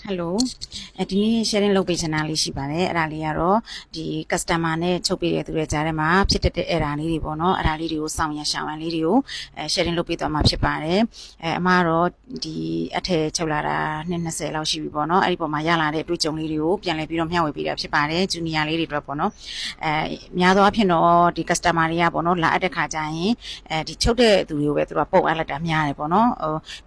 Hello ဒီနေ့ sharing လုပ်ပေးချင်တာလေးရှိပါတယ်အဲ့ဒါလေးကတော့ဒီ customer နဲ့ချုပ်ပေးတဲ့သူတွေကြားထဲမှာဖြစ်တဲ့ error လေးတွေပေါ့နော်အဲ့ဒါလေးတွေကိုစောင့်ရရှောင်ရန်လေးတွေကိုsharing လုပ်ပေးသွားမှာဖြစ်ပါတယ်အမကတော့ဒီအထည်ချုပ်လာတာ20လောက်ရှိပြီပေါ့နော်အဲ့ဒီပုံမှာရလာတဲ့အတွေ့အကြုံလေးတွေကိုပြန်လည်ပြီးတော့မျှဝေပေးတာဖြစ်ပါတယ် junior လေးတွေအတွက်ပေါ့နော်များသောအားဖြင့်တော့ဒီ customer တွေကပေါ့နော်လာအပ်တဲ့ခါကျရင်ဒီချုပ်တဲ့သူတွေကိုပဲသူကပုံအပ်လိုက်တာများတယ်ပေါ့နော်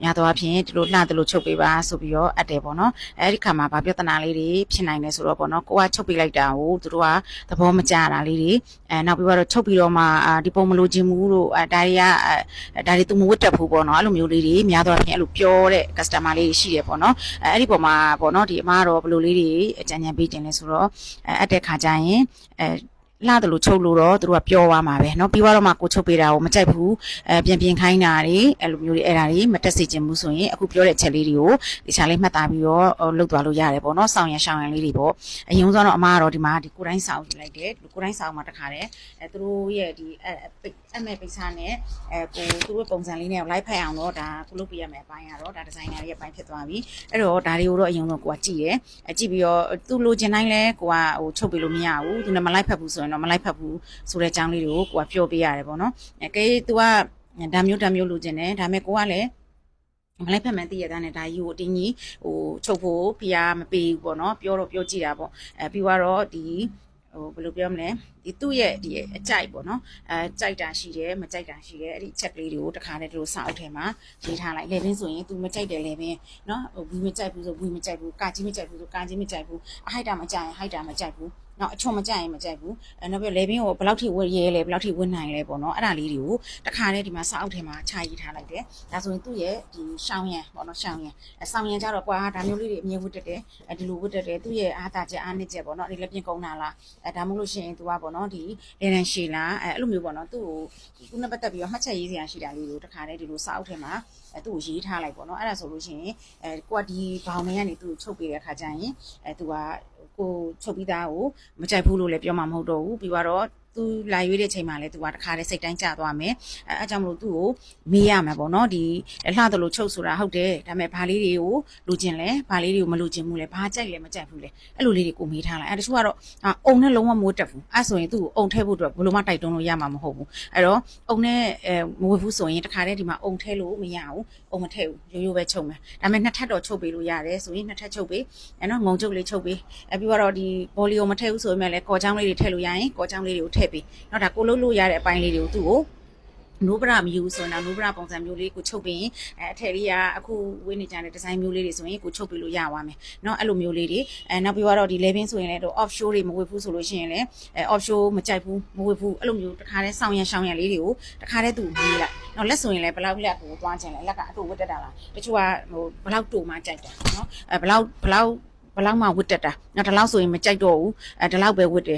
များသောအားဖြင့်ဒီလိုလှတယ်လို့ချုပ်ပေးပါဆိုပြီးတော့အပ်တယ်ပေါ့နော်အဲ့ဒီခါမှာဗာပြဿနာလေးတွေဖြစ်နိုင်တယ်ဆိုတော့ပေါ့နော်ကိုကချုပ်ပေးလိုက်တာကိုသူတို့ကသဘောမကျတာလေးတွေနောက်ပြီးတော့ချုပ်ပြီးတော့မှဒီပုံမလို့ခြင်းမှုတို့ဒါတွေသူမဝတ်တက်ဘူးပေါ့နော်အဲ့လိုမျိုးလေးတွေများသောအားဖြင့်အဲ့လိုပြောတဲ့ customer လေးတွေရှိတယ်ပေါ့နော်အဲ့ဒီပုံမှာပေါ့နော်ဒီအမားတော့ဘယ်လိုလေးတွေအကြံဉာဏ်ပေးခြင်းလဲဆိုတော့အပ်တဲ့ခါကျရင်လာတယ်လို့ချုပ်လို့တော့သူတို့ကပြောသွားမှာပဲเนาะပြီးတော့မှကိုချုပ်ပေးတာကိုမကြိုက်ဘူးပြင်ခိုင်းတာတွေအဲ့လိုမျိုးတွေအဲ့ဒါတွေမတက်စေချင်ဘူးဆိုရင်အခုပြောတဲ့အချက်လေးတွေကိုဒီချာလေးမှတ်သားပြီးတော့လုပ်သွားလို့ရတယ်ပေါ့เนาะစောင့်ရရှောင်ရန်လေးတွေပေါ့အရင်ဆုံးတော့အမကတော့ဒီမှာဒီကိုတိုင်းစာအုပ်လိုက်တယ်ကိုတိုင်းစာအုပ်မှာတခါတယ်သူတို့ရဲ့ဒီအမဲပိတ်စားနဲ့ကိုသူတို့ပုံစံလေးနဲ့လိုက်ဖက်အောင်တော့ဒါကိုလုပ်ပြရမယ်အပိုင်းကတော့ဒါဒီဇိုင်နာရဲ့အပိုင်းဖြစ်သွားပြီအဲ့တော့ဒါတွေကိုတော့အရင်ဆုံးကိုကကြည့်တယ်ကြည့်ပြီးတော့သူလိုချင်တိုင်းလဲကိုကဟိုချုပ်ပေးလို့မရဘူးသူနဲ့မလိုက်ဖက်ဘူးဆိုရင်တော့မလိုက်ဖက်ဘူးဆိုတဲ့အကြောင်းလေးတွေကိုကိုကပြောပေးရတယ်ပေါ့နော်ကဲ तू ကဒါမျိုးလိုချင်တယ်ဒါပေမဲ့ကိုကလည်းမလိုက်ဖက်မှန်းသိရတဲ့နဲ့ဒါကြီးကိုအတင်းကြီးဟိုချုပ်ဖို့ဖျားမပေးဘူးပေါ့နော်ပြောတော့ပြောကြည့်တာပေါ့ပြီးတော့ဒီဟိုဘယ်လိုပြောမလဲဒီသူ့ရဲ့ဒီအကြိုက်ပေါ့နော်ကြိုက်တာရှိတယ်မကြိုက်တာရှိတယ်အဲ့ဒီချက်ကလေးတွေကိုတခါတည်းတို့စာအုပ်ထဲမှာရေးထားလိုက်လေပင်ဆိုရင် तू မကြိုက်တယ်လေပင်နော်ဟိုဘူးမကြိုက်ဘူးဆိုဘူးမကြိုက်ဘူးကာကြီးမကြိုက်ဘူးဆိုကာကြီးမကြိုက်ဘူးအဟိုက်တာမကြိုက်ရင်ဟိုက်တာမကြိုက်ဘူးနော်အချုံမကြိုက်ရင်မကြိုက်ဘူးနောက်ပြီးလေပင်ကိုဘယ်လောက်ထိဝတ်ရဲလဲဘယ်လောက်ထိဝတ်နိုင်လဲပေါ့နော်အဲ့ဒါလေးတွေကိုတခါတည်းဒီမှာစာအုပ်ထဲမှာခြာရေးထားလိုက်တယ်ဒါဆိုရင်သူ့ရဲ့ဒီရှောင်းရံပေါ့နော်ရှောင်းရံဆောင်းရံကြတော့ကွာဒါမျိုးလေးတွေအမြဲဝတ်တက်တယ်ဒီလိုဝတ်တက်တယ်သူ့ရဲ့အားသာချက်အားနည်းချက်ပေါ့နော်ဒီလက်ပြင်ကုန်းတာလားဒါမှမဟုတ်လို့ရှိရင် तू ကပေါ့နော်ဒီလေလန်ရှည်လားအဲ့လိုမျိုးပေါ့နော်သူ့ကိုခုနဲ့ပတ်သက်ပြီးတော့မှတ်ချက်ရေးစရာရှိတာလေးကိုတခါတည်းဒီလိုစာအုပ်ထဲမှာသူ့ကိုရေးထားလိုက်ပေါ့နော်အဲ့ဒါဆိုလို့ရှိရင်ကိုကဒီဘောင်တွေကနေသူ့ကိုချုပ်ပေးတဲ့အခါကျရင်သူကကိုချုပ်ပြီးသားကိုမကြိုက်ဘူးလို့လည်းပြောမှာမဟုတ်တော့ဘူးပြီးတော့သူလာရွေးတဲ့ချိန်မှာလဲသူကတခါတည်းစိတ်တိုင်းကျသွားမယ်အဲအကြောင်းမလို့သူ့ကိုမေးရမှာပေါ့နော်ဒီလှတယ်လို့ချုပ်ဆိုတာဟုတ်တယ်ဒါပေမဲ့ဘာလေးတွေကိုလိုချင်လဲဘာလေးတွေကိုမလိုချင်ဘူးလဲဘာကြိုက်လဲမကြိုက်ဘူးလဲအဲ့လိုလေးတွေကိုမေးထားလိုက်အဲတချို့ကတော့အုံနဲ့လုံးဝမိုးတက်ဘူးအဲဆိုရင်သူ့ကိုအုံထဲဖို့အတွက်ဘယ်လိုမှတိုက်တွန်းလို့ရမှာမဟုတ်ဘူးအဲ့တော့အုံနဲ့မဝေဘူးဆိုရင်တခါတည်းဒီမှာအုံထဲလို့မရဘူးအုံမထဲဘူးရိုးရိုးပဲချုပ်မယ်ဒါပေမဲ့နှစ်ထပ်တော့ချုပ်ပေးလို့ရတယ်ဆိုရင်နှစ်ထပ်ချုပ်ပေးနော်ငုံချုပ်လေးချုပ်ပေးပြီးတော့ဒီဘောလီကိုမထဲဘူးဆိုပေမဲ့လည်းကော်ချောင်းလေးတွေထည့်လို့ရရင်ကော်ချောင်းလေးတွေကိုထည့်ပေးနော်ဒါကိုလုံးလို့ရတဲ့အပိုင်းလေးတွေကိုသူ့ကိုနိုးပရမယူဆိုတော့နိုးပရပုံစံမျိုးလေးကိုချုပ်ပြီးအထည်လေးကအခုဝေးနေကြတဲ့ဒီဇိုင်းမျိုးလေးတွေဆိုရင်ကိုချုပ်ပြီးလို့ရပါမယ်เนาะအဲ့လိုမျိုးလေးတွေနောက်ပြီးတော့ဒီ level ဆိုရင်လည်းတော့ off show တွေမဝေဘူးဆိုလို့ရှိရင်လည်းoff show မကြိုက်ဘူးမဝေဘူးအဲ့လိုမျိုးတခါတည်းစောင်းရရှောင်းရလေးတွေကိုတခါတည်းသူရေးလိုက်เนาะလက်ဆိုရင်လည်းဘယ်လောက်လက်ကိုသွားချင်လဲလက်ကအတူဝတ်တက်တာလားတချို့ကဟိုဘယ်လောက်တူမှကြိုက်တာเนาะဘယ်လောက်မှဝတ်တက်တာနော်ဒီလောက်ဆိုရင်မကြိုက်တော့ဘူးဒီလောက်ပဲဝတ်တယ်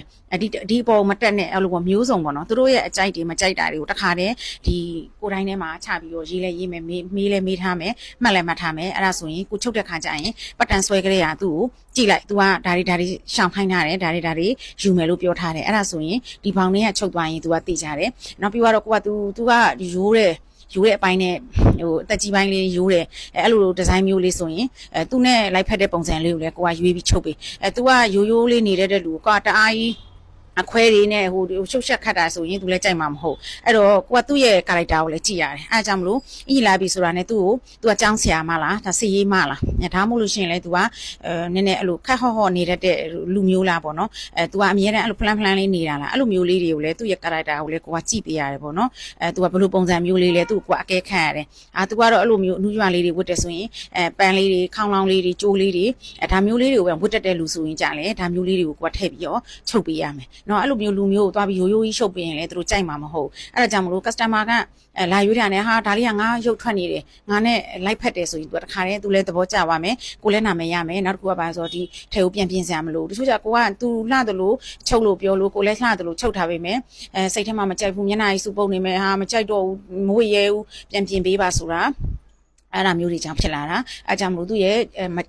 ဒီပေါ်မတက်နဲ့အဲ့လိုမျိုးစုံပေါ့နော်သူတို့ရဲ့အကြိုက်တွေမကြိုက်တာတွေကိုတခါတည်းဒီကိုတိုင်းထဲမှာချပြီးတော့ရေးလဲရေးမယ်မေးလဲမေးထားမယ်မှတ်လဲမှတ်ထားမယ်အဲ့ဒါဆိုရင်ကိုချုပ်တဲ့ခါကျရင်ပတ်တန်ဆွဲကလေးကသူ့ကိုကြည့်လိုက် तू ကဒါတွေရှောင်ခိုင်းထားတယ်ဒါတွေယူမယ်လို့ပြောထားတယ်အဲ့ဒါဆိုရင်ဒီဘောင်လေးကချုပ်သွားရင် तू ကသိကြတယ်နောက်ပြီးတော့ကိုက तू ကရိုးတယ်ယူတဲ့အပိုင်းနဲ့ဟိုအသက်ကြီးပိုင်းလေးယူတယ်အဲ့လိုဒီဇိုင်းမျိုးလေးဆိုရင်သူ့နဲ့လိုက်ဖက်တဲ့ပုံစံလေးကိုလည်းကိုကရွေးပြီးချုပ်ပေးသူကရိုးလေးနေတဲ့လူကတအားကြီးအခွဲတွေနဲ့ဟိုရှုပ်ရှက်ခတ်တာဆိုရင်သူလည်းကြိုက်မှာမဟုတ်အဲ့တော့ကိုကသူ့ရဲ့ character ကိုလည်းကြည့်ရတယ်အဲ့ဒါကြောင့်မလို့အင်လာပြီဆိုတာနဲ့သူ့ကို तू ကចောင်းဆရာမလားဒါစီရေးမလားဒါမှမဟုတ်လို့ရှိရင်လည်း तू ကနည်းနည်းအဲ့လိုခက်ဟော့နေတတ်တဲ့လူမျိုးလားပေါ့နော်तू ကအမြဲတမ်းအဲ့လို plan လေးနေတာလားအဲ့လိုမျိုးလေးတွေကိုလည်းသူ့ရဲ့ character ကိုလည်းကိုကကြည့်ပေးရတယ်ပေါ့နော်तू ကဘယ်လိုပုံစံမျိုးလေးလဲသူ့ကိုအကဲခတ်ရတယ်तू ကတော့အဲ့လိုမျိုးအနူးရွာလေးတွေဝတ်တယ်ဆိုရင်ပန်းလေးတွေခေါင်းလောင်းလေးတွေကြိုးလေးတွေဒါမျိုးလေးတွေကိုပဲဝတ်တတ်တဲ့လူဆိုရင်ကြလေဒါမျိုးလေးတွေကိုကိုကထည့်ပြီးတော့ချုပ်ပေးရမယ်နော်အဲ့လိုမျိုးလူမျိုးကိုသွားပြီးရိုးရိုးကြီးရှုပ်ပေးရင်လည်းသူတို့ကြိုက်မှာမဟုတ်အဲ့ဒါကြောင့်မလို့ customer ကလာရွေးတာနဲ့ဟာဒါလေးကငါရုပ်ထွက်နေတယ်ငါနဲ့လိုက်ဖက်တယ်ဆိုရင်သူတခါတည်းသူလည်းသဘောကျပါမယ်ကိုလည်းနာမည်ရမယ်နောက်တစ်ခုကပါဆိုတော့ဒီထဲကိုပြန်ပြင်စရာမလိုတချို့ကကိုကသူလှတယ်လို့ချုပ်လို့ပြောလို့ကိုလည်းလှတယ်လို့ချုပ်ထားပေးမယ်စိတ်ထဲမှာမကြိုက်ဘူးမျက်နှာကြီးစူပုတ်နေမယ်ဟာမကြိုက်တော့ဘူးမဝေရဲဘူးပြန်ပြင်ပေးပါဆိုတာအဲ့ဒါမျိုးတွေကြောင့်ဖြစ်လာတာအဲကြောင့်မလို့သူရဲ့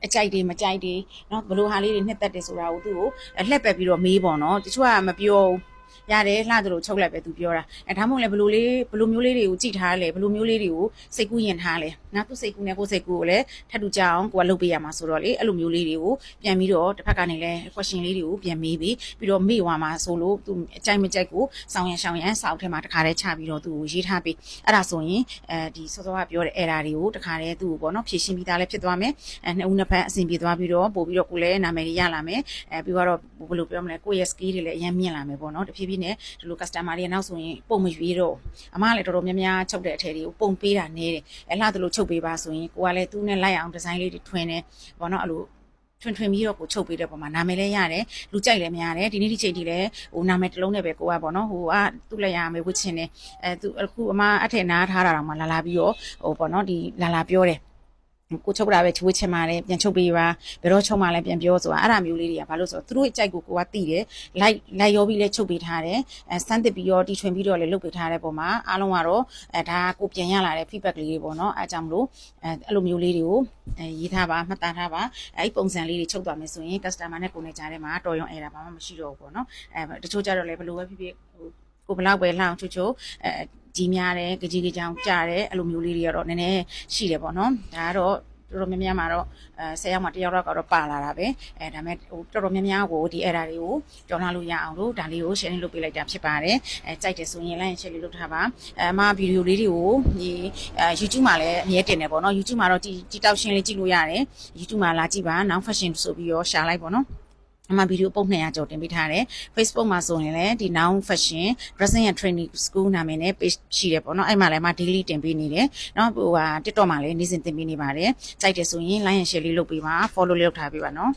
အကြိုက်တွေမကြိုက်တွေเนาะဘလို့ဟာလေးတွေနှစ်သက်တယ်ဆိုတာကိုသူ့ကိုလှက်ပက်ပြီးတော့မေးပေါ့နော်တချို့ကမပြော ရတယ်လှသလိုချုပ်လိုက်ပဲသူပြောတာဒါမှမဟုတ်လည်းဘလိုမျိုးလေးတွေကိုကြည့်ထားလဲဘလိုမျိုးလေးတွေကိုစိတ်ကူးရင်ထားလဲနော်သူစိတ်ကူးနဲ့ကိုယ်စိတ်ကူးကိုလည်းထပ်တူကြအောင်ကိုကလုပ်ပေးရမှာဆိုတော့လေအဲ့လိုမျိုးလေးတွေကိုပြန်ပြီးတော့တစ်ဖက်ကနေလည်း question လေးတွေကိုပြန်မေးပြီးတော့မေ့သွားမှာဆိုလို့သူအကြိုက်မကြိုက်ကိုစောင်းရန်စောက်ထဲမှာတခါတည်းချပြီးတော့သူကိုရေးထားပြီးအဲ့ဒါဆိုရင်ဒီစောစောကပြောတဲ့ error တွေကိုတခါတည်းသူ့ကိုပေါ့နော်ဖြည့်ရှင်းပြီးသားလည်းဖြစ်သွားမယ်နှစ်ဦးနှစ်ဖက်အဆင်ပြေသွားပြီးတော့ပို့ပြီးတော့ကိုလည်းနာမည်ရလာမယ်ပြီးတော့ဘယ်လိုပြောမလဲကိုယ့်ရဲ့ skill တွေလည်းအရင်မြင့်လာမယ်ပေါ့နော်တဖြည်းဖြည်းနဲ့ဒီလို customer တွေနောက်ဆိုရင်ပုံမရွေးတော့အမကလည်းတော်တော်များများချုပ်တဲ့အထည်တွေကိုပုံပေးတာနေတယ်လှသလိုချုပ်ပေးပါဆိုရင်ကိုကလည်းသူ့နဲ့လိုက်အောင်ဒီဇိုင်းလေးတွေထွင်တယ်ပေါ့နော်အဲ့လိုထွင်ပြီးတော့ကိုချုပ်ပေးတဲ့ပုံမှာနာမည်လည်းရတယ်လူကြိုက်လည်းများတယ်ဒီနေ့ဒီချိန်ထိလည်းဟိုနာမည်တစ်လုံးနဲ့ပဲကိုကပေါ့နော်ဟိုသူ့လည်းရမယ်ဝစ်ချင်တယ်သူအခုအမအထက်နားထားတာတော့မှလာပြီးတော့ဟိုပေါ့နော်ဒီလာပြောတယ်ကိုချုပ်တာပဲချွေးချင်ပါတယ်ပြန်ချုပ်ပေးပါဘယ်တော့ချုပ်မှလည်းပြန်ပြောဆိုတာအဲ့ဒါမျိုးလေးတွေကဘာလို့ဆိုတော့သူတို့အကြိုက်ကိုကသိတယ်လိုက်ရောပြီးလဲချုပ်ပေးထားတယ်စမ်းသစ်ပြီးတော့တီထွင်ပြီးတော့လည်းလုပ်ပေးထားတဲ့ပုံမှာအားလုံးကတော့ဒါကိုပြန်ရလာတဲ့ feedback လေးတွေပေါ့နော်အဲအကြောင်းမလို့အဲ့လိုမျိုးလေးတွေကိုရေးထားပါမှတ်သားထားပါအဲ့ပုံစံလေးတွေချုပ်သွားမယ်ဆိုရင် customer နဲ့ကိုယ်နဲ့ကြားထဲမှာတော်ရုံ error ဘာမှမရှိတော့ဘူးပေါ့နော်တချို့ကြတော့လည်းဘယ်လိုပဲဖြစ်ဖြစ်ကိုဘလောက်ပဲလှအောင်ချို့ကြီးများတယ်ကြီးကြောင်ကြားတယ်အဲ့လိုမျိုးလေးတွေကတော့နည်းနည်းရှိတယ်ပေါ့နော်ဒါကတော့တော်တော်များများမှာတော့10ယောက်မှ1ယောက်တော့ကတော့ပါလာတာပဲဒါပေမဲ့ဟိုတော်တော်များများကိုဒီ error တွေကိုကြော်လာလို့ရအောင်လို့ဒါလေးကို sharing လုပ်ပေးလိုက်တာဖြစ်ပါတယ်ကြိုက်တယ်ဆိုရင် like share လေးလုပ်ထားပါအမဗီဒီယိုလေးတွေကိုဒီYouTube မှာလည်းအမြဲတင်တယ်ပေါ့နော် YouTube မှာတော့ကြည်တောက်ရှင်းလေးကြည့်လို့ရတယ် YouTube မှာလာကြည့်ပါ now fashion ဆိုပြီးတော့ share လိုက်ပေါ့နော်အမှဗီဒီယိုပုံ200ကျော်တင်ပေးထားတယ် Facebook မှာဆိုရင်လည်းဒီ now fashion dressing and training school နာမည်နဲ့ page ရှိတယ်ပေါ့နော်အဲ့မှာလည်း daily တင်ပေးနေတယ်เนาะဟိုTikTok မှာလည်းနေ့စဉ်တင်ပေးနေပါတယ်ကြိုက်တယ်ဆိုရင် like and share လေးလုပ်ပေးပါ follow လေးလုပ်ထားပေးပါเนาะ